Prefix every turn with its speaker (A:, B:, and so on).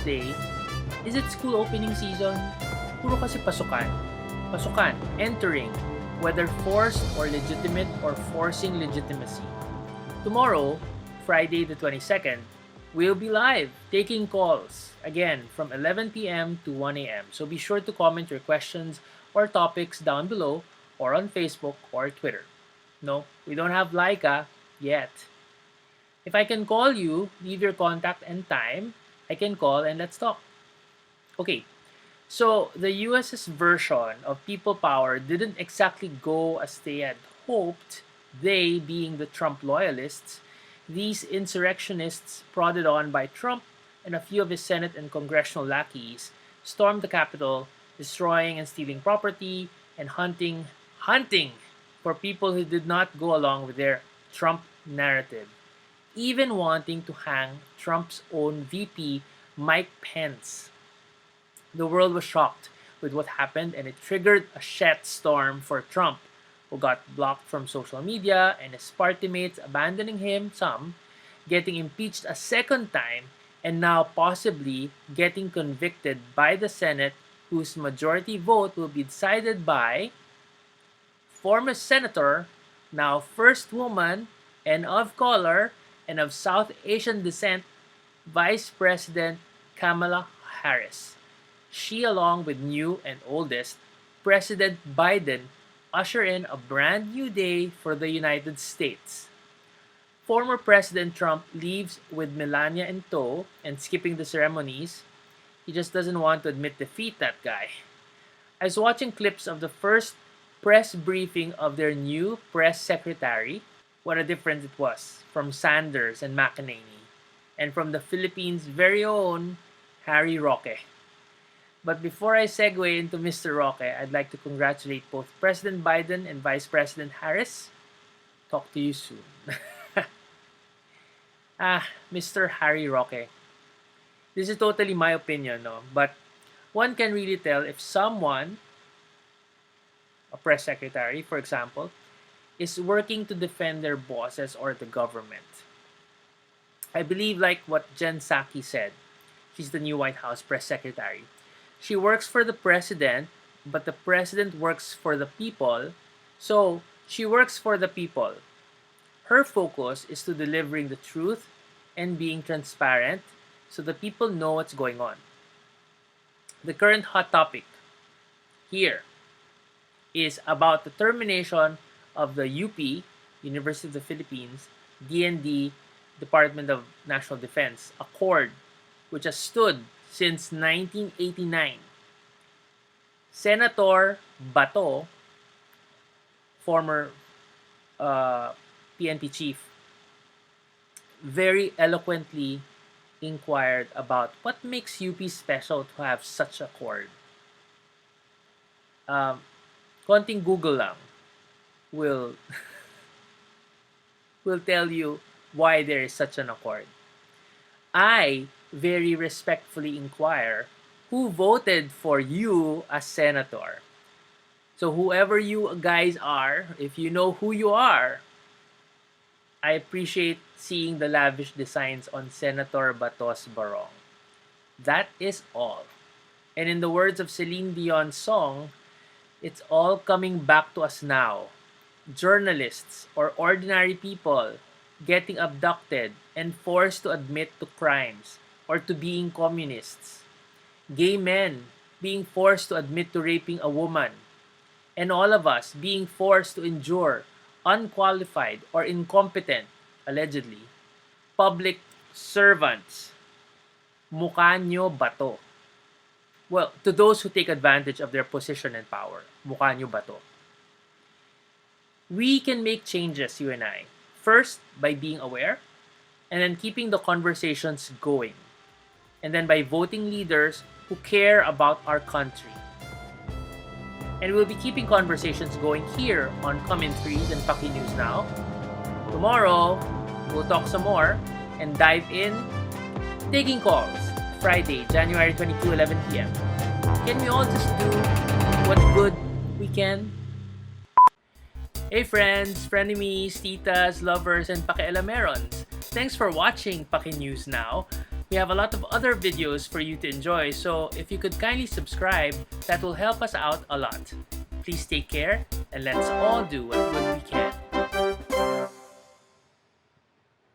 A: Thursday. Is it school opening season? Puro kasi pasukan. Pasukan, entering, whether forced or legitimate or forcing legitimacy. Tomorrow, Friday the 22nd, we'll be live taking calls again from 11 p.m. to 1 a.m. So be sure to comment your questions or topics down below or on Facebook or Twitter. No, we don't have Laika yet. If I can call you, leave your contact and time, I can call and let's talk. Okay, so the US's version of people power didn't exactly go as they had hoped. They, being the Trump loyalists, these insurrectionists prodded on by Trump and a few of his Senate and congressional lackeys, stormed the Capitol, destroying and stealing property and hunting for people who did not go along with their Trump narrative, even wanting to hang Trump's own VP, Mike Pence. The world was shocked with what happened, and it triggered a shitstorm for Trump, who got blocked from social media and his party mates abandoning him, some getting impeached a second time, and now possibly getting convicted by the Senate, whose majority vote will be decided by former senator, now first woman and of color and of South Asian descent, Vice President Kamala Harris. She, along with new and oldest President Biden, usher in a brand new day for the United States. Former President Trump leaves with Melania in tow and skipping the ceremonies. He just doesn't want to admit defeat, that guy. I was watching clips of the first press briefing of their new press secretary. What a difference it was from Sanders and McEnany, and from the Philippines' very own Harry Roque. But before I segue into Mr. Roque, I'd like to congratulate both President Biden and Vice President Harris. Talk to you soon. Mr. Harry Roque. This is totally my opinion, no? But one can really tell if someone, a press secretary, for example, is working to defend their bosses or the government. I believe, like what Jen Psaki said, she's the new White House press secretary. She works for the president, but the president works for the people, so she works for the people. Her focus is to delivering the truth and being transparent so the people know what's going on. The current hot topic here is about the termination of the UP, University of the Philippines, DND, Department of National Defense, accord, which has stood since 1989. Senator Bato, former PNP chief, very eloquently inquired about what makes UP special to have such a accord. Konting Google lang will tell you why there is such an accord. I very respectfully inquire who voted for you as senator. So whoever you guys are, if you know who you are, I appreciate seeing the lavish designs on Senator Bato's barong. That is all. And in the words of Celine Dion's song, it's all coming back to us now. Journalists or ordinary people getting abducted and forced to admit to crimes or to being communists. Gay men being forced to admit to raping a woman. And all of us being forced to endure unqualified or incompetent, allegedly, public servants. Mukha nyo Bato. Well, to those who take advantage of their position and power, mukha nyo Bato. We can make changes, you and I. First, by being aware, and then keeping the conversations going. And then by voting leaders who care about our country. And we'll be keeping conversations going here on THREES and Pake News Now. Tomorrow, we'll talk some more and dive in taking calls. Friday, January 22, 11 p.m. Can we all just do what good we can? Hey friends, frenemies, titas, lovers, and pakialamerons. Thanks for watching Pake News Now. We have a lot of other videos for you to enjoy, so if you could kindly subscribe, that will help us out a lot. Please take care, and let's all do what good we can.